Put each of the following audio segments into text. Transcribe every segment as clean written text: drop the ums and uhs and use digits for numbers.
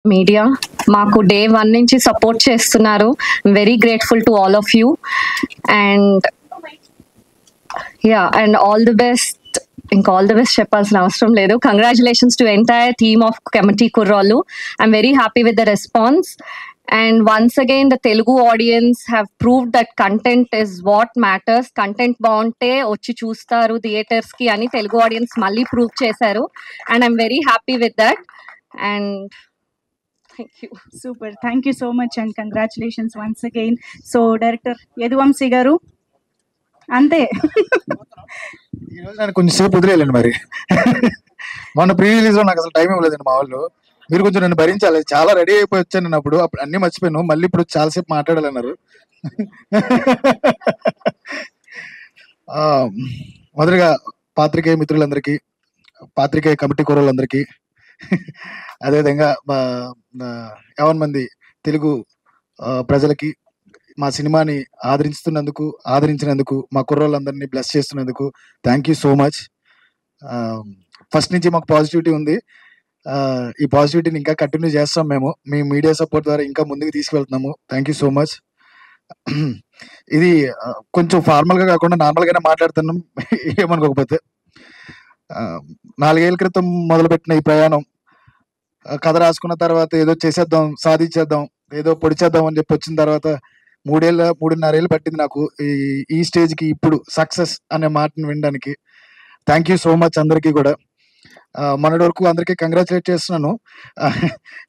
Media మాకు day 1 నుంచి support చేస్తున్నారు. Very grateful to all of you and and all the best. ఇంకా all the best చెప్పాల్సిన అవసరం లేదు. Congratulations to entire team of committee కుర్రాళ్ళు. I'm very happy with the response. And once again, the Telugu audience have proved that content is what matters. Content baunte వచ్చి చూస్తారు theatres కి అని Telugu audience మళ్ళీ prove చేశారు. And I'm very happy with that. And thank you. Super. Thank you so much and congratulations once again. So, Director Yaduvamsi garu. అంతే ఈరోజు నేను కొంచెం సేపు వదిలేయాలండి. మరి మొన్న ప్రీ రిలీజ్ లో నాకు అసలు టైం ఇవ్వలేదండి మా వాళ్ళు. మీరు కొంచెం నన్ను భరించాలి. చాలా రెడీ అయిపోయి వచ్చాను నేను. అప్పుడు అన్ని మర్చిపోయాను. మళ్ళీ ఇప్పుడు చాలాసేపు మాట్లాడాలన్నారు. మొదటిగా పాత్రికేయ మిత్రులందరికీ, పాత్రికేయ కమిటీ కూరలందరికీ, అదేవిధంగా 50 మంది తెలుగు ప్రజలకి మా సినిమాని ఆదరించినందుకు, మా కుర్రోళ్ళందరినీ బ్లెస్ చేస్తున్నందుకు thank you so much. First నుంచి మాకు పాజిటివిటీ ఉంది. ఈ పాజిటివిటీని ఇంకా కంటిన్యూ చేస్తాం. మేము మీ మీడియా సపోర్ట్ ద్వారా ఇంకా ముందుకు తీసుకువెళ్తున్నాము. Thank you so much. ఇది కొంచెం ఫార్మల్గా కాకుండా నార్మల్గానే మాట్లాడుతున్నాం, ఏమనుకోకపోతే. 4 ఏళ్ల క్రితం మొదలుపెట్టిన ఈ ప్రయాణం, కథ రాసుకున్న తర్వాత ఏదో చేసేద్దాం, సాధించేద్దాం, ఏదో పొడిచేద్దాం అని చెప్పి వచ్చిన తర్వాత 3.5 ఏళ్ళు పట్టింది నాకు ఈ స్టేజ్కి ఇప్పుడు సక్సెస్ అనే మాటను వినడానికి. థ్యాంక్ యూ సో మచ్ అందరికీ కూడా. మొన్నటి వరకు అందరికీ కంగ్రాచులేట్ చేస్తున్నాను.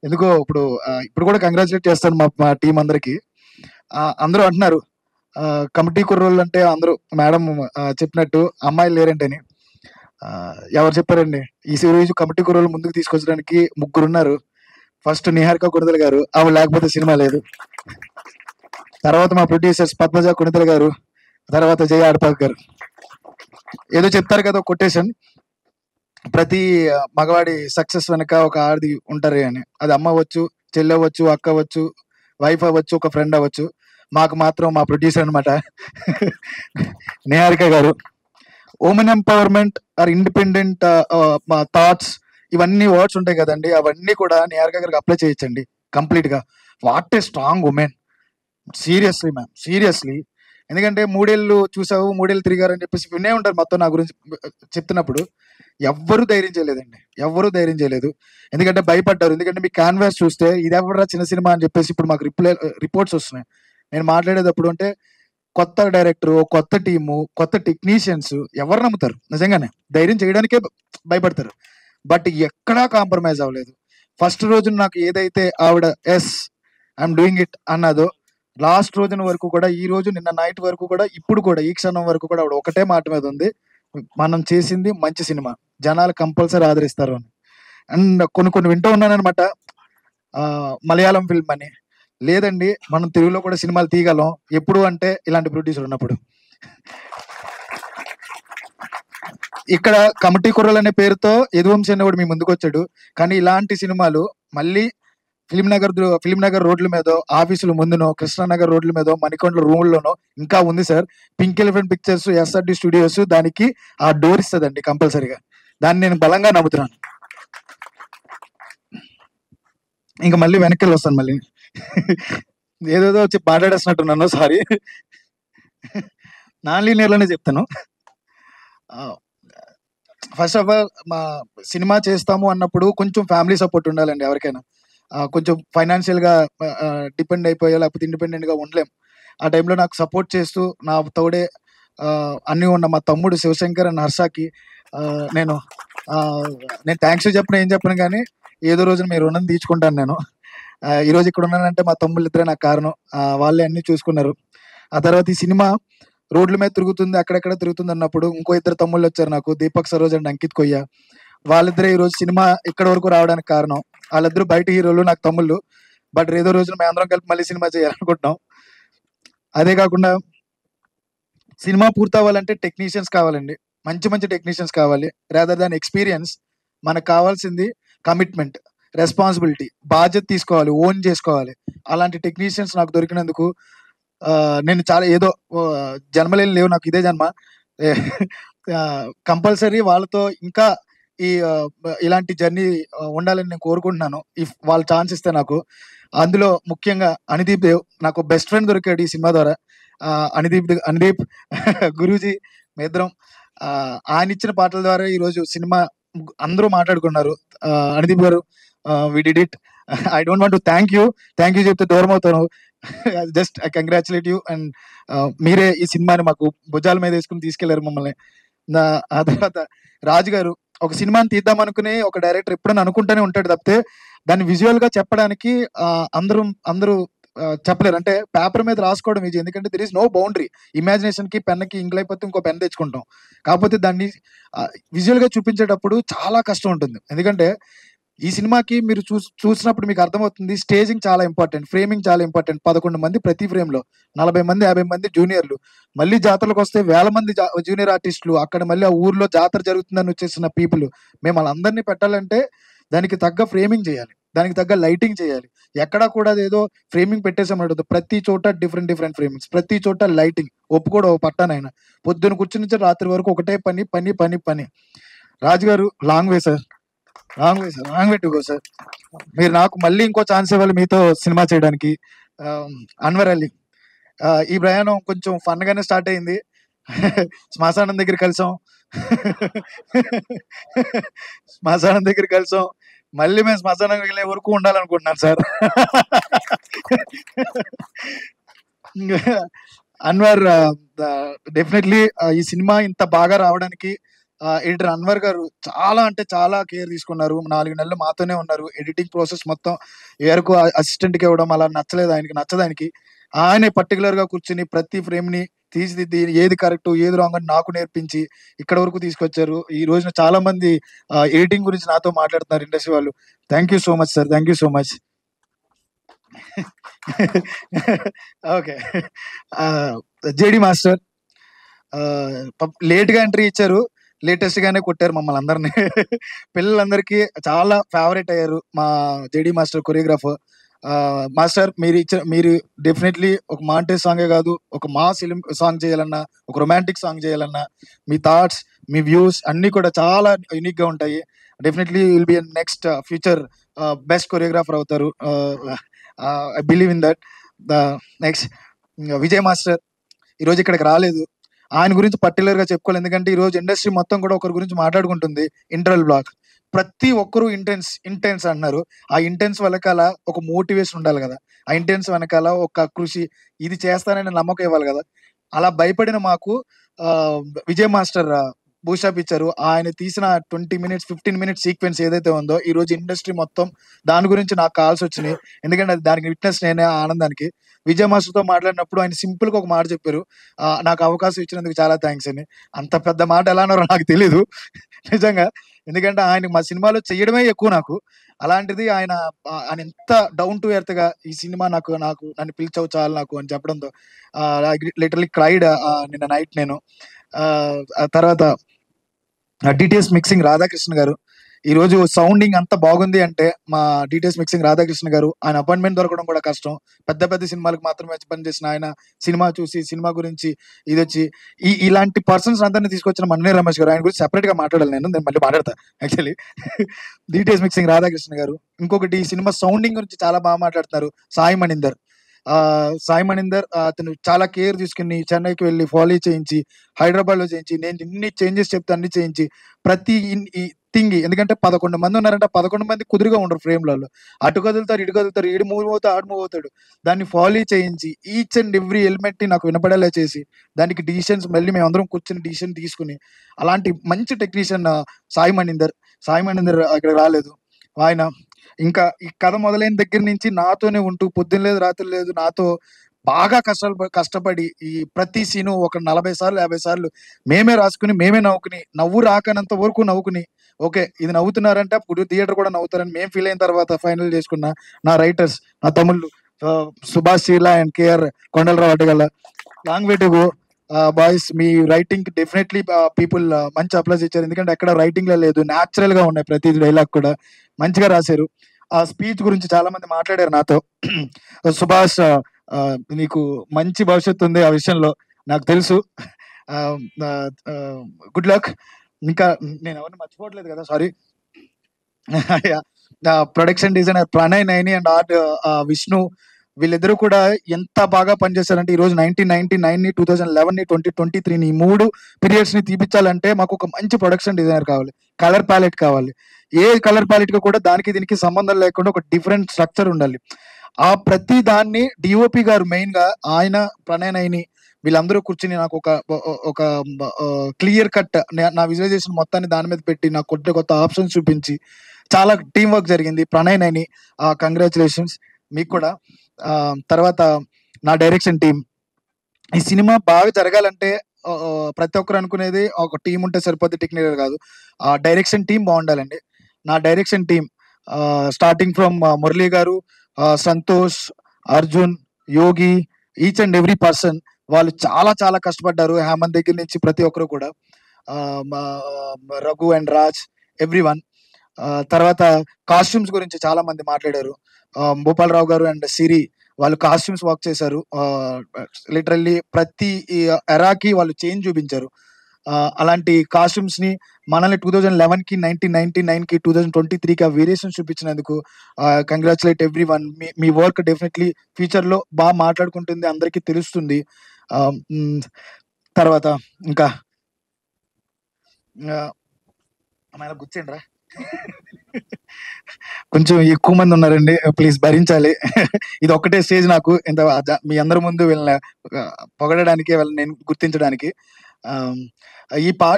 ఎందుకో ఇప్పుడు కూడా కంగ్రాచులేట్ చేస్తాను మా టీం అందరికీ. అందరూ అంటున్నారు కమిటీ కుర్రోళ్ళు అంటే, అందరూ మేడం చెప్పినట్టు అమ్మాయిలు లేరంటని. ఎవరు చెప్పారండి? ఈ సిరీస్ కమిటీ కుర్రోళ్ళు ముందుకు తీసుకొచ్చడానికి 3 ఉన్నారు. ఫస్ట్ నిహారిక కొణిదెల గారు, ఆవిడ లేకపోతే సినిమా లేదు. తర్వాత మా ప్రొడ్యూసర్స్ పద్మజ కొణిదెల గారు, తర్వాత జయ ఆడపాక్ గారు. ఏదో చెప్తారు కదా కొటేషన్, ప్రతి మగవాడి సక్సెస్ వెనక ఒక ఆడది ఉంటారు అని. అది అమ్మ అవ్వచ్చు, చెల్లి అవ్వచ్చు, అక్క అవ్వచ్చు, వైఫ్ అవ్వచ్చు, ఒక ఫ్రెండ్ అవ్వచ్చు. మాకు మాత్రం మా ప్రొడ్యూసర్ అనమాట Niharika garu. Women empowerment or independent thoughts, ఇవన్నీ వర్డ్స్ ఉంటాయి కదండి, అవన్నీ కూడా నిహారిక గారికి అప్లై చేయొచ్చండి కంప్లీట్ గా. What a strong women, seriously ma'am, seriously. ఎందుకంటే 3 ఏళ్ళు చూసావు, 3 ఏళ్ళు తిరిగారు అని చెప్పేసి వినే ఉంటారు మొత్తం నా గురించి చెప్తున్నప్పుడు. ఎవ్వరూ ధైర్యం చేయలేదండి, ఎవ్వరూ ధైర్యం చేయలేదు. ఎందుకంటే భయపడ్డారు. ఎందుకంటే మీ క్యాన్వాస్ చూస్తే ఇది ఎవరా చిన్న సినిమా అని చెప్పేసి ఇప్పుడు మాకు రిపోర్ట్స్ వస్తున్నాయి. నేను మాట్లాడేటప్పుడు అంటే కొత్త డైరెక్టర్, కొత్త టీము, కొత్త టెక్నీషియన్స్, ఎవరు నమ్ముతారు? నిజంగానే ధైర్యం చేయడానికే భయపడతారు. బట్ ఎక్కడా కాంప్రమైజ్ అవ్వలేదు. ఫస్ట్ రోజు నాకు ఏదైతే ఆవిడ ఎస్ ఐఎమ్ డూయింగ్ ఇట్ అన్నదో, లాస్ట్ రోజున వరకు కూడా, ఈ రోజు నిన్న నైట్ వరకు కూడా, ఇప్పుడు కూడా ఈ క్షణం వరకు కూడా ఆవిడ ఒకటే మాట మీద ఉంది, మనం చేసింది మంచి సినిమా, జనాలు కంపల్సరీ ఆదరిస్తారు అని. అండ్ కొన్ని వింటూ ఉన్నానమాట, మలయాళం ఫిల్మ్ అని. లేదండి, మనం తెలుగులో కూడా సినిమాలు తీయగలం. ఎప్పుడు అంటే ఇలాంటి ప్రొడ్యూసర్ ఉన్నప్పుడు. ఇక్కడ కమిటీ కుర్రలు అనే పేరుతో యదువంశి అనేవాడు మీ ముందుకు వచ్చాడు. కానీ ఇలాంటి సినిమాలు మళ్ళీ ఫిలిం నగర్ రోడ్ల మీద, ఆఫీసుల ముందునో, కృష్ణానగర్ రోడ్ల మీద, మణికొండల రూమ్లోనో ఇంకా ఉంది sir. Pink elephant pictures, SRD studios దానికి ఆ డోర్ ఇస్తుందండి కంపల్సరీగా. దాన్ని నేను బలంగా నమ్ముతున్నాను. ఇంకా మళ్ళీ వెనక్కి వస్తాను. మళ్ళీ ఏదేదో వచ్చి మాట్లాడేస్తున్నట్టున్నాను, సారీ. నాన్ లీనియర్లోనే చెప్తాను. ఫస్ట్ ఆఫ్ ఆల్, మా సినిమా చేస్తాము అన్నప్పుడు కొంచెం ఫ్యామిలీ సపోర్ట్ ఉండాలండి ఎవరికైనా. కొంచెం ఫైనాన్షియల్గా డిపెండ్ అయిపోయా, లేకపోతే ఇండిపెండెంట్గా ఉండలేం. ఆ టైంలో నాకు సపోర్ట్ చేస్తూ నా తోడే అన్నీ ఉన్న మా తమ్ముడు శివశంకర్ అండ్ హర్షకి నేను థ్యాంక్స్ చెప్పిన ఏం చెప్పను, కానీ ఏదో రోజున మీరు రుణం తీర్చుకుంటాను నేను. ఈరోజు ఇక్కడ ఉన్నానంటే మా తమ్ముళ్ళు ఇద్దరే నాకు కారణం. వాళ్ళే అన్నీ చూసుకున్నారు. ఆ తర్వాత ఈ సినిమా రోడ్ల మీద తిరుగుతుంది, అక్కడెక్కడ తిరుగుతుంది అన్నప్పుడు ఇంకో 2 తమ్ముళ్ళు వచ్చారు నాకు, దీపక్ సరోజ్ అండ్ అంకిత్ కొయ్య. వాళ్ళిద్దరే ఈరోజు సినిమా ఇక్కడ వరకు రావడానికి కారణం. వాళ్ళిద్దరు బయట హీరోలు, నాకు తమ్ముళ్ళు. బట్ ఏదో రోజున మేము అందరం కలిపి మళ్ళీ సినిమా చేయాలనుకుంటున్నాం. అదే కాకుండా సినిమా పూర్తవ్వాలంటే టెక్నీషియన్స్ కావాలండి, మంచి టెక్నీషియన్స్ కావాలి. Rather than experience. మనకు కావాల్సింది కమిట్మెంట్, రెస్పాన్సిబిలిటీ, బాధ్యత తీసుకోవాలి, ఓన్ చేసుకోవాలి. అలాంటి టెక్నీషియన్స్ నాకు దొరికినందుకు నేను చాలా ఏదో జన్మలేని లేవు నాకు, ఇదే జన్మ. కంపల్సరీ వాళ్ళతో ఇంకా ఇలాంటి జర్నీ ఉండాలని నేను కోరుకుంటున్నాను. ఇఫ్ వాళ్ళు ఛాన్స్ ఇస్తే నాకు. అందులో ముఖ్యంగా అనిదీప్ దేవ్ నాకు బెస్ట్ ఫ్రెండ్ దొరికాడు ఈ సినిమా ద్వారా. అనిదీప్ గురూజీ మేమిద్దరం ఆయన ఇచ్చిన పాటల ద్వారా ఈరోజు సినిమా అందరూ మాట్లాడుకున్నారు. Anudeep garu we did it. I don't want to thank you చెప్తే దూరం అవుతాను. Just I congratulate you. And మీరే ఈ సినిమాని మాకు భుజాల మీద వేసుకుని తీసుకెళ్లారు మమ్మల్ని. ఆ తర్వాత రాజు గారు ఒక సినిమాని తీద్దాం అనుకుని ఒక డైరెక్టర్ ఎప్పుడైనా అనుకుంటూనే ఉంటాడు తప్పితే దాన్ని విజువల్ గా చెప్పడానికి అందరూ చెప్పలేరు. అంటే పేపర్ మీద రాసుకోవడం ఈజీ, ఎందుకంటే there is no boundary. Imagination కి పెన్కి ఇంగ్లు అయిపోతే ఇంకో పెన్ తెచ్చుకుంటాం. కాకపోతే దాన్ని విజువల్ గా చూపించేటప్పుడు చాలా కష్టం ఉంటుంది. ఎందుకంటే ఈ సినిమాకి మీరు చూసినప్పుడు మీకు అర్థమవుతుంది, స్టేజింగ్ చాలా ఇంపార్టెంట్, ఫ్రేమింగ్ చాలా ఇంపార్టెంట్. 11 మంది ప్రతి ఫ్రేమ్ లో, 40 మంది 50 మంది జూనియర్లు, మళ్ళీ జాతరలకు వస్తే 1000 మంది జూనియర్ ఆర్టిస్టులు, అక్కడ మళ్ళీ ఆ ఊర్లో జాతర జరుగుతుందని వచ్చేసిన పీపుల్. మేము వాళ్ళందరినీ పెట్టాలంటే దానికి తగ్గ ఫ్రేమింగ్ చేయాలి, దానికి తగ్గ లైటింగ్ చేయాలి. ఎక్కడా కూడా ఏదో ఫ్రేమింగ్ పెట్టేసామన్నట్టు ప్రతి చోట డిఫరెంట్ ఫ్రేమింగ్స్, ప్రతి చోట లైటింగ్. ఒప్పుకోడు ఓ పట్టానైనా పొద్దున కూర్చుని నుంచి రాత్రి వరకు ఒకటే పని పని పని పని. రాజుగారు long way sir, wrong way to go sir. మీరు నాకు మళ్ళీ ఇంకో ఛాన్స్ ఇవ్వాలి మీతో సినిమా చేయడానికి. అన్వర్ అలీ, ఈ ప్రయాణం కొంచెం ఫన్ గానే స్టార్ట్ అయింది. శ్మశానం దగ్గర కలిసాం మళ్ళీ మేము శ్మశానం వెళ్ళే వరకు ఉండాలనుకుంటున్నాను సార్. అన్వర్ డెఫినెట్లీ ఈ సినిమా ఇంత బాగా రావడానికి ఎడిటర్ అన్వర్ గారు చాలా అంటే చాలా కేర్ తీసుకున్నారు. 4 నెలలు మాతోనే ఉన్నారు. ఎడిటింగ్ ప్రాసెస్ మొత్తం వరకు అసిస్టెంట్ కి ఇవ్వడం అలా నచ్చలేదు ఆయనకి. ఆయనే పర్టికులర్ గా కూర్చుని ప్రతి ఫ్రేమ్ ని తీర్చిదిద్ది ఏది కరెక్ట్ ఏది రాంగ్ అని నాకు నేర్పించి ఇక్కడ వరకు తీసుకొచ్చారు. ఈ రోజున చాలా మంది ఎడిటింగ్ గురించి నాతో మాట్లాడుతున్నారు ఇండస్ట్రీ వాళ్ళు. Thank you so much sir, thank you so much. Okay, JD master late గా ఎంట్రీ ఇచ్చారు, లేటెస్ట్ గానే కొట్టారు మమ్మల్ని అందరినీ. పిల్లలందరికీ చాలా ఫేవరెట్ అయ్యారు మా జేడి మాస్టర్ కొరియోగ్రాఫర్. మాస్టర్ మీరు డెఫినెట్లీ ఒక మాంటేజ్ సాంగే కాదు, ఒక మాస్ సాంగ్ చేయాలన్నా, ఒక రొమాంటిక్ సాంగ్ చేయాలన్నా మీ థాట్స్, మీ వ్యూస్ అన్ని కూడా చాలా యూనిక్ గా ఉంటాయి. Definitely will be next future best choreographer అవుతారు. I believe in that. Next Vijay master ఈరోజు ఇక్కడికి రాలేదు. ఆయన గురించి పర్టికులర్ గా చెప్పుకోవాలి, ఎందుకంటే ఈ రోజు ఇండస్ట్రీ మొత్తం కూడా ఒకరి గురించి మాట్లాడుకుంటుంది. ఇంటర్వల్ బ్లాక్ ప్రతి ఒక్కరు ఇంటెన్స్ అన్నారు. ఆ ఇంటెన్స్ వెనకాల ఒక మోటివేషన్ ఉండాలి కదా, ఆ ఇంటెన్స్ వెనకాల ఒక కృషి, ఇది చేస్తానని నమ్మకం ఇవ్వాలి కదా. అలా భయపడిన మాకు విజయ్ మాస్టర్ బూస్టాప్ ఇచ్చారు. ఆయన తీసిన 20 minutes 15 minutes సీక్వెన్స్ ఏదైతే ఉందో ఈ రోజు ఇండస్ట్రీ మొత్తం దాని గురించి నాకు కాల్స్ వచ్చినాయి. ఎందుకంటే దానికి విట్నెస్ నేనే. ఆనందానికి విజయ్ మాస్టర్ తో మాట్లాడినప్పుడు ఆయన సింపుల్ గా ఒక మాట చెప్పారు, నాకు అవకాశం ఇచ్చినందుకు చాలా థ్యాంక్స్ అని. అంత పెద్ద మాట ఎలా అన్నారో నాకు తెలీదు నిజంగా, ఎందుకంటే ఆయన మా సినిమాలో చేయడమే ఎక్కువ నాకు. అలాంటిది ఆయన ఎంత డౌన్ టు ఎర్త్ గా ఈ సినిమా నాకు నన్ను పిలిచావు చాలు నాకు అని చెప్పడంతో లిటరలీ క్రైడ్ నిన్న నైట్ నేను. తర్వాత డిటిఎస్ మిక్సింగ్ రాధాకృష్ణ గారు, ఈ రోజు సౌండింగ్ అంత బాగుంది అంటే మా డిటిఎస్ మిక్సింగ్ రాధాకృష్ణ గారు. ఆయన అపాయింట్మెంట్ దొరకడం కూడా కష్టం. పెద్ద సినిమాలకు మాత్రమే పనిచేసిన ఆయన సినిమా చూసి సినిమా గురించి ఇది వచ్చి ఇలాంటి పర్సన్స్ అందరినీ తీసుకొచ్చిన మన్నే రమేష్ గారు. ఆయన గురించి సెపరేట్ గా మాట్లాడాలి, నేను మళ్ళీ మాట్లాడతా యాక్చువల్లీ. డిటిఎస్ మిక్సింగ్ రాధాకృష్ణ గారు. ఇంకొకటి ఈ సినిమా సౌండింగ్ గురించి చాలా బాగా మాట్లాడుతున్నారు సాయి మణిందర్. అతను చాలా కేర్ తీసుకుని చెన్నైకి వెళ్ళి ఫాలో చేయించి, హైదరాబాద్ లో చేయించి, నేను ఎన్ని చేంజెస్ చెప్తే అన్ని చేయించి ప్రతి థింగ్. ఎందుకంటే 11 మంది ఉన్నారంటే 11 మంది కుదురుగా ఉండరు ఫ్రేమ్లలో. అటు కదులుతారు ఇటు కదులుతారు, ఈడు మూవ్ అవుతాడు ఆడు మూవ్ అవుతాడు. దాన్ని ఫాలో చేయించి ఈచ్ అండ్ ఎవ్రీ ఎలిమెంట్ ని నాకు వినపడేలా చేసి దానికి డిసిషన్స్ మళ్ళీ మేము అందరం కూర్చొని డిసిషన్ తీసుకుని, అలాంటి మంచి టెక్నీషియన్ సాయి మణిందర్ ఇక్కడ రాలేదు. ఆయన ఇంకా ఈ కథ మొదలైన దగ్గర నుంచి నాతోనే ఉంటూ పొద్దున్న లేదు రాత్రి లేదు నాతో బాగా కష్టపడి ఈ ప్రతి సీను ఒక 40 సార్లు 50 సార్లు మేమే రాసుకుని మేమే నవ్వు రాకనంత వరకు నవ్వుకుని, ఓకే ఇది నవ్వుతున్నారంటే అప్పుడు థియేటర్ కూడా నవ్వుతారని మేము ఫీల్ అయిన తర్వాత ఫైనల్ చేసుకున్న నా రైటర్స్, నా తమ్ముళ్ళు Subhash Cheela and KR Kondalarao Addagalla. Long way to go boys. మీ రైటింగ్ డెఫినెట్లీ పీపుల్ మంచి అప్లాజ్ ఇచ్చారు, ఎందుకంటే ఎక్కడ రైటింగ్ లో లేదు, న్యాచురల్ గా ఉన్నాయి ప్రతి డైలాగ్ కూడా మంచిగా రాశారు. ఆ స్పీచ్ గురించి చాలా మంది మాట్లాడారు నాతో. సుభాష్ నీకు మంచి భవిష్యత్తు ఉంది ఆ విషయంలో నాకు తెలుసు, గుడ్ లక్. ఇంకా నేను ఎవరిని మర్చిపోవట్లేదు కదా, sorry. Production designer Pranay Naini and art Vishnu, వీళ్ళిద్దరూ కూడా ఎంత బాగా పనిచేశారంటే, ఈ రోజు 1999 ని 2011 ని 2023 ని ఈ 3 పీరియడ్స్ ని తీపిచ్చాలంటే మాకు ఒక మంచి ప్రొడక్షన్ డిజైనర్ కావాలి, కలర్ ప్యాలెట్ కావాలి. ఏ కలర్ ప్యాలెట్ గా కూడా దానికి దీనికి సంబంధం లేకుండా ఒక డిఫరెంట్ స్ట్రక్చర్ ఉండాలి. ఆ ప్రతి దాన్ని డిఓపి గారు మెయిన్ గా, ఆయన ప్రణయ్ నైని వీళ్ళందరూ కూర్చుని నాకు ఒక క్లియర్ కట్ నా విజువలైజేషన్ మొత్తాన్ని దాని మీద పెట్టి నాకు కొత్త కొత్త ఆప్షన్స్ చూపించి చాలా టీం వర్క్ జరిగింది. ప్రణయ్ నైని కంగ్రాచులేషన్స్ మీకు కూడా. తర్వాత నా డైరెక్షన్ టీం, ఈ సినిమా బాగా జరగాలంటే ప్రతి ఒక్కరు అనుకునేది ఒక టీం ఉంటే సరిపోద్ది, టెక్నికల్ కాదు, ఆ డైరెక్షన్ టీం బాగుండాలండి. నా direction team starting from Murali garu, Santosh, Arjun, Yogi, each and every person వాళ్ళు చాలా చాలా కష్టపడ్డారు. హేమంత్ దగ్గర నుంచి ప్రతి ఒక్కరు కూడా, Raghu and Raj, every one. తర్వాత కాస్ట్యూమ్స్ గురించి చాలా మంది మాట్లాడారు. భూపాలరావు గారు అండ్ సిరి వాళ్ళు కాస్ట్యూమ్స్ వర్క్ చేశారు. లిటరల్లీ ప్రతి ఎరాకి వాళ్ళు చేంజ్ చూపించారు. అలాంటి కాస్ట్యూమ్స్ ని మనల్ని 2011 కి 1999 కి 2023 కి ఆ వేరియేషన్ చూపించినందుకు కంగ్రాచులేట్ ఎవ్రీ వన్. మీ వర్క్ డెఫినెట్లీ ఫ్యూచర్ లో బాగా మాట్లాడుకుంటుంది, అందరికీ తెలుస్తుంది. తర్వాత ఇంకా గుర్తిండ్రా, కొంచెం ఎక్కువ మంది ఉన్నారండి, ప్లీజ్ భరించాలి. ఇది ఒక్కటే స్టేజ్ నాకు ఇంత మీ అందరి ముందు వీళ్ళని పొగడడానికి, వీళ్ళని నేను గుర్తించడానికి.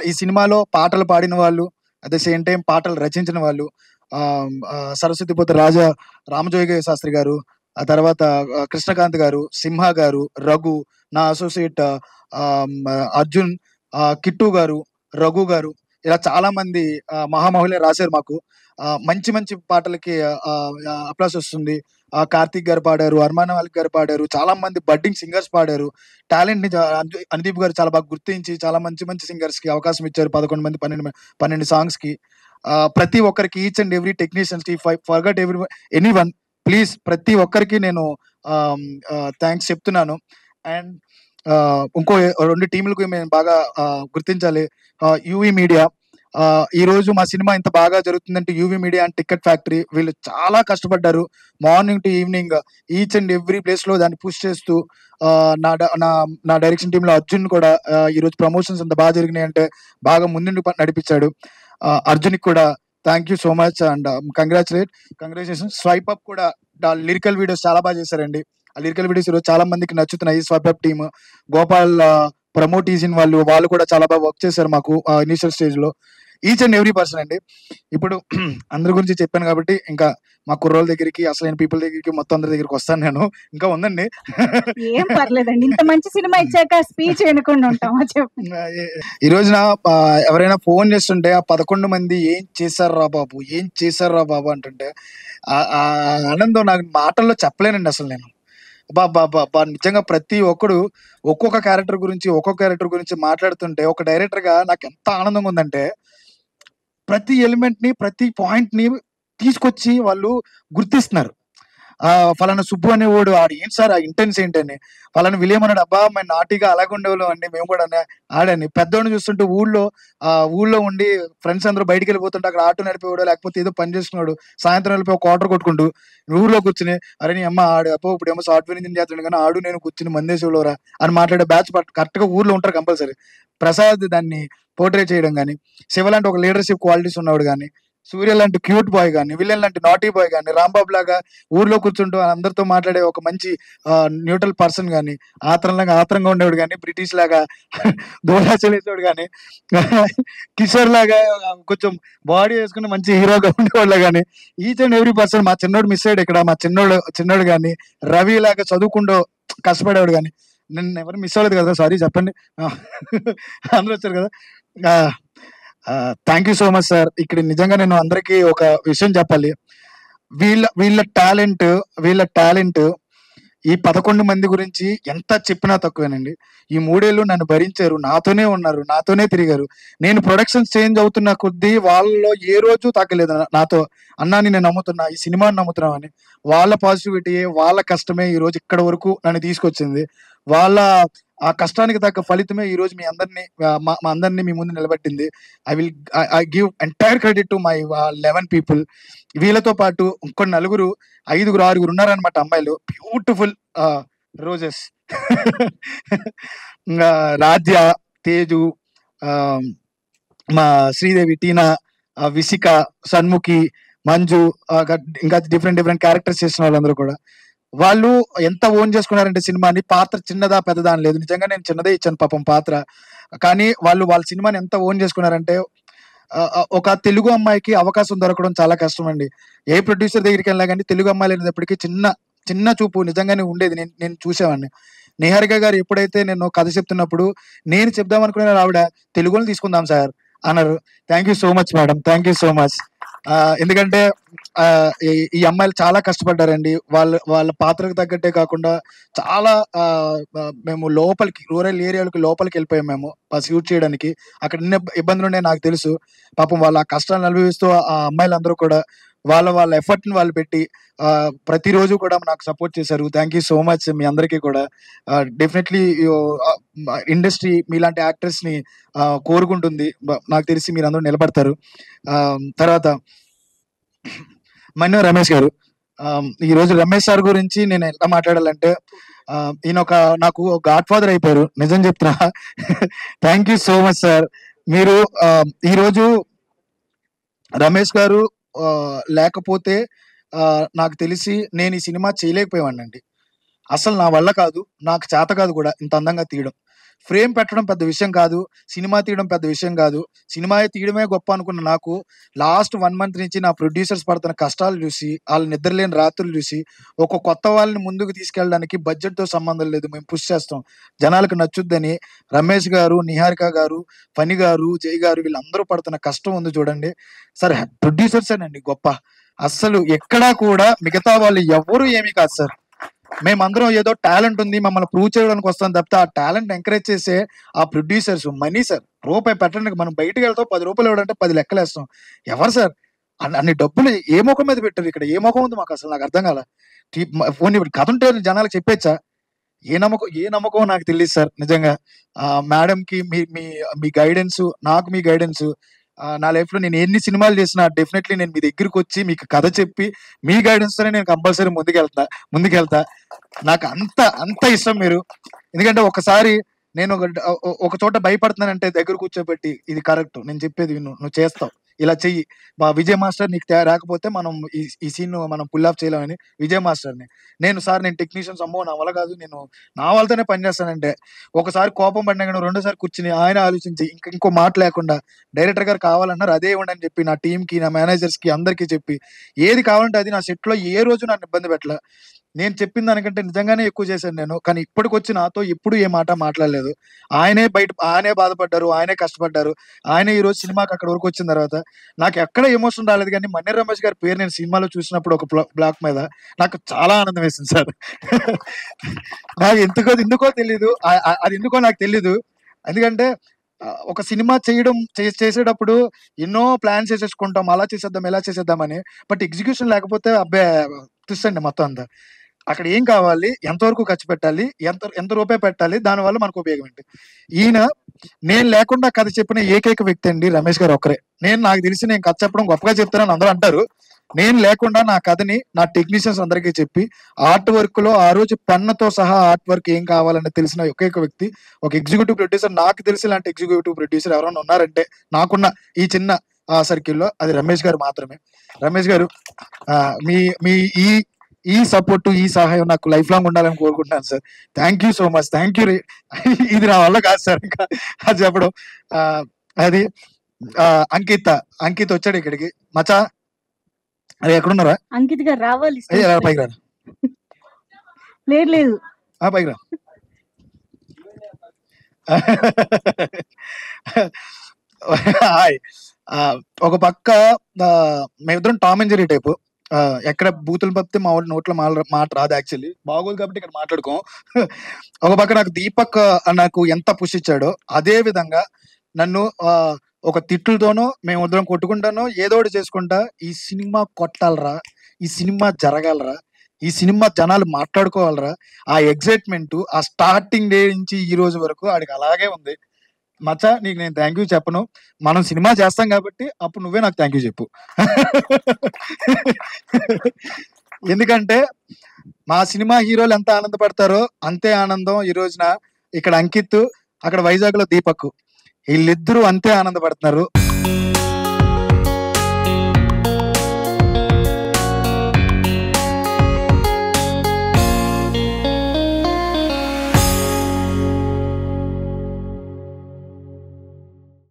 ఈ సినిమాలో పాటలు పాడిన వాళ్ళు, అట్ ద సేమ్ టైం పాటలు రచించిన వాళ్ళు, సరస్వతిపోత రామజోగి శాస్త్రి గారు, ఆ తర్వాత కృష్ణకాంత్ గారు, సింహ గారు, రఘు, నా అసోసియేట్ అర్జున్, కిట్టు గారు, రఘు గారు, ఇలా చాలా మంది మహామహులే రాశారు మాకు. మంచి మంచి పాటలకి అప్లాస్ వస్తుంది. కార్తీక్ గారు పాడారు, అర్మాన్ మాలిక్ గారు పాడారు, చాలా మంది బడ్డింగ్ సింగర్స్ పాడారు. టాలెంట్ ని అనుదీప్ గారు చాలా బాగా గుర్తించి చాలా మంచి మంచి సింగర్స్ కి అవకాశం ఇచ్చారు. 11 మంది 12 సాంగ్స్ కి. ప్రతి ఒక్కరికి, ఈచ్ అండ్ ఎవ్రీ టెక్నీషియన్స్ కి, ఫర్గట్ ఎనీ వన్, ప్లీజ్ ప్రతి ఒక్కరికి నేను థ్యాంక్స్ చెప్తున్నాను. అండ్ ఇంకో 2 టీంలకు మేము బాగా గుర్తించాలి. యూవీ మీడియా, ఈ రోజు మా సినిమా ఇంత బాగా జరుగుతుందంటే UV media and ticket factory వీళ్ళు చాలా కష్టపడ్డారు. Morning to evening each and every place లో దాన్ని పుష్ చేస్తూ, నా డైరెక్షన్ టీమ్ లో అర్జున్ కూడా ఈ రోజు ప్రమోషన్స్ అంత బాగా జరిగినాయి అంటే బాగా ముందుండి నడిపించాడు. అర్జున్ కూడా thank you so much and congratulation. Swipe up కూడా లిరికల్ వీడియోస్ చాలా బాగా చేశారండి. ఆ లిరికల్ వీడియోస్ ఈరోజు చాలా మందికి నచ్చుతున్నాయి. Swipe up team, Gopal promote ఈజిన్ వాళ్ళు కూడా చాలా బాగా వర్క్ చేశారు మాకు ఇనిషియల్ స్టేజ్ లో. ఈచ్ అండ్ ఎవ్రీ పర్సన్ అండి. ఇప్పుడు అందరి గురించి చెప్పాను కాబట్టి ఇంకా మా కుర్రోళ్ళ దగ్గరికి, అసలైన పీపుల్ దగ్గరికి, మొత్తం అందరి దగ్గరికి వస్తాను నేను. ఇంకా ఉందండి, ఏం పర్లేదండి, ఇంత మంచి సినిమా ఇచ్చాక స్పీచ్ వినకుండా ఉంటామా చెప్పు. ఈ రోజున ఎవరైనా ఫోన్ చేస్తుంటే ఆ 11 మంది ఏం చేశారా బాబు అంటుంటే ఆ ఆనందం నాకు మాటల్లో చెప్పలేనండి అసలు. నేను బాబా నిజంగా ప్రతి ఒక్కడు ఒక్కొక్క క్యారెక్టర్ గురించి మాట్లాడుతుంటే ఒక డైరెక్టర్ గా నాకు ఎంత ఆనందంగా ఉందంటే, ప్రతి ఎలిమెంట్ ని, ప్రతి పాయింట్ ని తీసుకొచ్చి వాళ్ళు గుర్తిస్తున్నారు. ఫలానా సుబ్బు అనేవాడు ఆడు ఏంటి సార్ ఆ ఇంటెన్స్ ఏంటని, ఫలానా విలియం అన్నాడు అబ్బా మేము నాటిగా అలాగే ఉండేవాళ్ళం అండి మేము కూడా ఆడని. పెద్దోడిని చూస్తుంటే ఊళ్ళో ఉండి ఫ్రెండ్స్ అందరూ బయటికి వెళ్ళిపోతుంటే అక్కడ ఆటో నడిపేవాడు, లేకపోతే ఏదో పని చేసుకున్నాడు, సాయంత్రం వెళ్ళిపోయి ఒక క్వార్టర్ కొట్టుకుంటూ ఊళ్ళో కూర్చుని అరే నీ అమ్మ ఆడు అప్పో ఇప్పుడు ఏమో సాఫ్ట్వేర్ ఇంజిన్ చేస్తాడు కానీ ఆడు నేను కూర్చుని మందేశంలోరా అని మాట్లాడే బ్యాచ్ కరెక్ట్ గా ఊర్లో ఉంటారు కంపల్సరీ. ప్రసాద్ దాన్ని పోర్ట్రేట్ చేయడం కానీ, శివ లాంటి ఒక లీడర్షిప్ క్వాలిటీస్ ఉన్నవాడు కానీ, సూర్య లాంటి క్యూట్ బాయ్ కానీ, విలన్ లాంటి నాటీ బాయ్ కానీ, రాంబాబు లాగా ఊర్లో కూర్చుంటూ అందరితో మాట్లాడే ఒక మంచి న్యూట్రల్ పర్సన్ కానీ, ఆత్రంగా ఉండేవాడు కానీ, బ్రిటిష్ లాగా దోలా చెల్లేసేవాడు కానీ, కిషోర్ లాగా కొంచెం బాడీ వేసుకుని మంచి హీరోగా ఉండేవాళ్ళు కానీ, ఈచ్ అండ్ ఎవ్రీ పర్సన్. మా చిన్నోడు మిస్ అయ్యాడు ఇక్కడ, మా చిన్నోడు కానీ, రవి లాగా చదువుకుంటూ కష్టపడేవాడు కానీ. నేను ఎవరు మిస్ అవ్వలేదు కదా, సారీ చెప్పండి, అందరూ వచ్చారు కదా. Thank you so much sir. ఇక్కడ నిజంగా నేను అందరికీ ఒక విషయం చెప్పాలి. వీళ్ళ టాలెంట్ ఈ 11 మంది గురించి ఎంత చెప్పినా తక్కువేనండి. ఈ 3 ఏళ్ళు నన్ను భరించారు, నాతోనే ఉన్నారు, నాతోనే తిరిగారు. నేను ప్రొడక్షన్స్ చేంజ్ అవుతున్న కొద్దీ వాళ్ళలో ఏ రోజు తాకలేదు నాతో. అన్నాని నేను నమ్ముతున్నా, ఈ సినిమాని నమ్ముతున్నామని. వాళ్ళ పాజిటివిటీ, వాళ్ళ కష్టమే ఈ రోజు ఇక్కడ వరకు నన్ను తీసుకొచ్చింది. వాళ్ళ ఆ కష్టానికి తగ్గ ఫలితమే ఈ రోజు మీ అందరినీ మా అందరినీ మీ ముందు నిలబెట్టింది. I give entire credit to my 11 people. వీళ్ళతో పాటు ఇంకో నలుగురు, 5, 6 ఉన్నారనమాట అమ్మాయిలు. Beautiful roses. రాధ్య, తేజు, మా శ్రీదేవి, టీనా, విసిక, సన్ముఖి, మంజు, ఇంకా డిఫరెంట్ క్యారెక్టర్స్ చేసిన వాళ్ళందరూ కూడా వాళ్ళు ఎంత ఓన్ చేసుకున్నారంటే సినిమాని. పాత్ర చిన్నదా పెద్దదా అని లేదు, నిజంగా నేను చిన్నదే ఇచ్చాను పాపం పాత్ర. కానీ వాళ్ళ సినిమాని ఎంత ఓన్ చేసుకున్నారంటే ఒక తెలుగు అమ్మాయికి అవకాశం దొరకడం చాలా కష్టం అండి. ఏ ప్రొడ్యూసర్ దగ్గరికి వెళ్ళినా కానీ తెలుగు అమ్మాయిలు అనేటప్పటికీ చిన్న చూపు నిజంగానే ఉండేది. నేను చూసేవాడిని. నిహారిక గారు ఎప్పుడైతే నేను కథ చెప్తున్నప్పుడు నేను చెప్దాం అనుకున్న ఆవిడ తెలుగులో తీసుకుందాం సార్ అన్నారు. Thank you so much madam, thank you so much. ఎందుకంటే ఈ అమ్మాయిలు చాలా కష్టపడ్డారండి. వాళ్ళ పాత్రకు తగ్గట్టే కాకుండా చాలా మేము లోపలికి రూరల్ ఏరియాలకి లోపలికి వెళ్ళిపోయాం మేము షూట్ చేయడానికి. అక్కడ ఎన్ని ఇబ్బందులు ఉన్నాయో నాకు తెలుసు. పాపం వాళ్ళ కష్టాలను అనుభవిస్తూ ఆ అమ్మాయిలందరూ కూడా వాళ్ళ ఎఫర్ట్ ని వాళ్ళు పెట్టి ప్రతిరోజు కూడా నాకు సపోర్ట్ చేశారు. థ్యాంక్ యూ సో మచ్ మీ అందరికీ కూడా. డెఫినెట్లీ ఇండస్ట్రీ మీలాంటి యాక్టర్స్ ని కోరుకుంటుంది. నాకు తెలిసి మీరు అందరూ నిలబడతారు. తర్వాత మన్ను రమేష్ గారు, ఈ రోజు రమేష్ సార్ గురించి నేను ఎలా మాట్లాడాలంటే ఈయన నాకు గాడ్ ఫాదర్ అయిపోయారు, నిజం చెప్తున్నా. Thank you so much sir. మీరు ఈరోజు రమేష్ గారు లేకపోతే నాకు తెలిసి నేను ఈ సినిమా చేయలేకపోయానండి. అసలు నా వల్ల కాదు, నాకు చేత కాదు కూడా ఇంత అందంగా తీయడం. ఫ్రేమ్ పెట్టడం పెద్ద విషయం కాదు, సినిమా తీయడం పెద్ద విషయం కాదు. సినిమా తీయడమే గొప్ప అనుకున్న నాకు లాస్ట్ 1 month నుంచి నా ప్రొడ్యూసర్స్ పడుతున్న కష్టాలు చూసి, వాళ్ళు నిద్రలేని రాత్రులు చూసి, ఒక కొత్త వాళ్ళని ముందుకు తీసుకెళ్ళడానికి బడ్జెట్తో సంబంధం లేదు, మేము పుష్ చేస్తాం జనాలకు నచ్చుద్దని రమేష్ గారు, నిహారిక గారు, ఫణి గారు, జై గారు వీళ్ళందరూ పడుతున్న కష్టం ఉంది చూడండి. సరే ప్రొడ్యూసర్సేనండి గొప్ప. అస్సలు ఎక్కడా కూడా మిగతా వాళ్ళు ఎవరు ఏమీ కాదు సార్. మేమందరం ఏదో టాలెంట్ ఉంది మమ్మల్ని ప్రూవ్ చేయడానికి వస్తాం తప్పితే ఆ టాలెంట్ ఎంకరేజ్ చేసే ఆ ప్రొడ్యూసర్స్ మనీ సార్. రూపాయి పెట్టడానికి మనం బయటకు వెళ్తాం, 10 రూపాయలు ఇవ్వడంటే 10 లెక్కలేస్తాం. ఎవరు సార్ అన్ని డబ్బులు ఏ ముఖం మీద పెట్టారు? ఇక్కడ ఏ ముఖం ఉంది మాకు? అసలు నాకు అర్థం కాల. పోనీ కథ ఉంటే జనాలకు చెప్పేచ్చా? ఏ నమ్మకం నాకు తెలియదు సార్ నిజంగా. మేడంకి మీ గైడెన్స్, నాకు మీ గైడెన్స్. నా లైఫ్ లో నేను ఎన్ని సినిమాలు చేసినా డెఫినెట్లీ నేను మీ దగ్గరికి వచ్చి మీకు కథ చెప్పి మీ గైడెన్స్ తోనే నేను కంపల్సరీ ముందుకెళ్తా. నాకు అంత ఇష్టం మీరు. ఎందుకంటే ఒకసారి నేను ఒక చోట భయపడుతున్నానంటే దగ్గర కూర్చోబెట్టి ఇది కరెక్ట్, నేను చెప్పేది విను, నువ్వు చేస్తావు, ఇలా చెయ్యి. మా విజయ్ మాస్టర్ నీకు రాకపోతే మనం ఈ సీన్ మనం పుల్ ఆఫ్ చేయలేమని విజయ్ మాస్టర్ని నేను టెక్నీషియన్స్ అమ్మో నా వల్ల కాదు, నేను నా వాళ్ళతోనే పనిచేస్తానంటే ఒకసారి కోపం పడినా కానీ రెండోసారి కూర్చుని ఆయన ఆలోచించి ఇంకో మాట లేకుండా డైరెక్టర్ గారు కావాలన్నారు అదే ఇవ్వండి అని చెప్పి నా టీంకి, నా మేనేజర్స్కి అందరికీ చెప్పి ఏది కావాలంటే అది నా సెట్లో ఏ రోజు నన్ను ఇబ్బంది పెట్టలే. నేను చెప్పిన దానికంటే నిజంగానే ఎక్కువ చేశాను నేను. కానీ ఇప్పటికొచ్చి నాతో ఎప్పుడు ఏ మాట మాట్లాడలేదు. ఆయనే బాధపడ్డారు, ఆయనే కష్టపడ్డారు. ఆయనే ఈ రోజు సినిమాకి అక్కడ వరకు వచ్చిన తర్వాత నాకు ఎక్కడ ఎమోషన్ రాలేదు. కానీ మన్నే రమేష్ గారి పేరు నేను సినిమాలో చూసినప్పుడు ఒక బ్లాక్ మీద నాకు చాలా ఆనందం వేసింది సార్. నాకు ఎందుకో తెలీదు, అది ఎందుకో నాకు తెలీదు. ఎందుకంటే ఒక సినిమా చేసేటప్పుడు ఎన్నో ప్లాన్స్ చేసేసుకుంటాం, అలా చేసేద్దాం ఇలా చేసేద్దామని. బట్ ఎగ్జిక్యూషన్ లేకపోతే అబ్బాయి తుస్సండి మొత్తం అంతా. అక్కడ ఏం కావాలి, ఎంతవరకు ఖర్చు పెట్టాలి, ఎంత రూపాయి పెట్టాలి, దానివల్ల మనకు ఉపయోగం ఏంటి? ఈయన నేను లేకుండా కథ చెప్పిన ఏకైక వ్యక్తి అండి రమేష్ గారు ఒక్కరే. నాకు తెలిసి నేను కథ చెప్పడం గొప్పగా చెప్తానని అందరూ అంటారు. నేను లేకుండా నా కథని నా టెక్నీషియన్స్ అందరికీ చెప్పి ఆర్ట్ వర్క్ లో ఆ రోజు పెన్నతో సహా ఆర్ట్ వర్క్ ఏం కావాలని తెలిసిన ఒకేక వ్యక్తి, ఒక ఎగ్జిక్యూటివ్ ప్రొడ్యూసర్. నాకు తెలిసి ఇలాంటి ఎగ్జిక్యూటివ్ ప్రొడ్యూసర్ ఎవరైనా ఉన్నారంటే నాకున్న ఈ చిన్న సర్కిల్లో అది రమేష్ గారు మాత్రమే. రమేష్ గారు మీ ఈ సపోర్ట్, ఈ సహాయం నాకు లైఫ్ లాంగ్ ఉండాలని కోరుకుంటున్నాను sir. Thank you so much, thank you. ఇది నా వల్ల కాదు సార్ ఇంకా అది చెప్పడం. అది అంకిత్ వచ్చాడు ఇక్కడికి. మచా అది ఎక్కడున్నారా? అంకిత్ గారు రావాలి, పైకి రా. లేదు పైకి రా. హాయ్. ఒక పక్క మేమిద్దరం టామ్ అండ్ జెర్రీ టైపు. ఎక్కడ బూతులు పప్పితే మా వాడి నోట్లో మాట రాదు. యాక్చువల్లీ బాగోదు కాబట్టి ఇక్కడ మాట్లాడుకోం. ఒక పక్క నాకు దీపక్ నాకు ఎంత పుష్ ఇచ్చాడో అదే విధంగా నన్ను ఒక తిట్లతోనో మేమిద్దరం కొట్టుకుంటానో ఏదో ఒకటి చేసుకుంటా ఈ సినిమా కొట్టాలరా, ఈ సినిమా జరగాలరా, ఈ సినిమా జనాలు మాట్లాడుకోవాలరా, ఆ ఎగ్జైట్మెంట్ ఆ స్టార్టింగ్ డే నుంచి ఈ రోజు వరకు ఆడికి అలాగే ఉంది. మచ్చా నీకు నేను థ్యాంక్ యూ చెప్పను, మనం సినిమా చేస్తాం కాబట్టి అప్పుడు నువ్వే నాకు థ్యాంక్ యూ చెప్పు. ఎందుకంటే మా సినిమా హీరోలు ఎంత ఆనందపడతారో అంతే ఆనందం ఈ రోజున ఇక్కడ అంకిత్, అక్కడ వైజాగ్ లో దీపక్, వీళ్ళిద్దరూ అంతే ఆనందపడుతున్నారు.